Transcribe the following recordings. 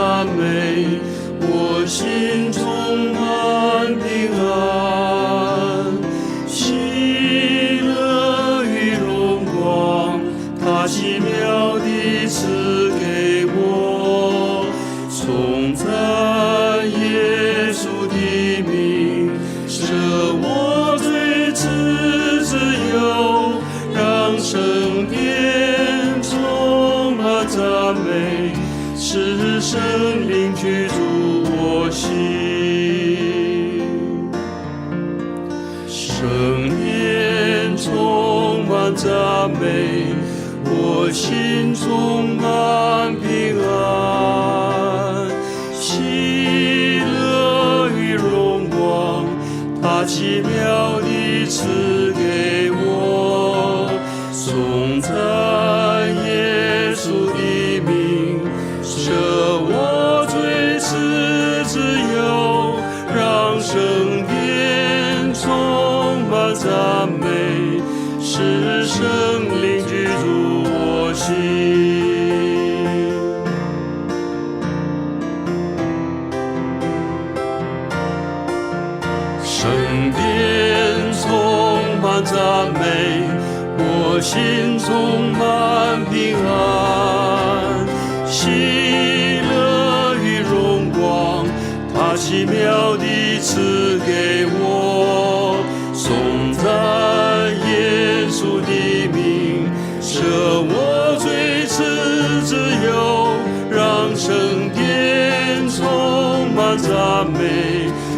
赞美，我心充满平安，喜乐与荣光，他奇妙地赐给我，颂赞耶稣的名，舍我罪之自由，让圣殿充满赞美，使圣灵居住我心。圣殿充满赞美，我心充满平安，喜乐与荣光，他奇妙地赐给我，颂赞耶稣的名，舍我罪之自由，让圣殿充满赞美，使圣灵居住我心。圣殿充满赞美，我心充满平安，喜乐与荣光，他奇妙地赐给我，颂赞耶稣的名，舍我罪之自由，让圣殿充满赞美，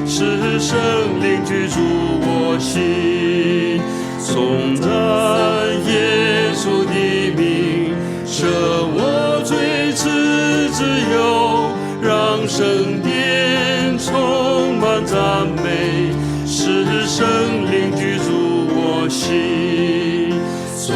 使圣灵居住我心，颂赞耶稣的名，舍我罪之自由，让圣殿充满赞美，使圣灵居住我心，颂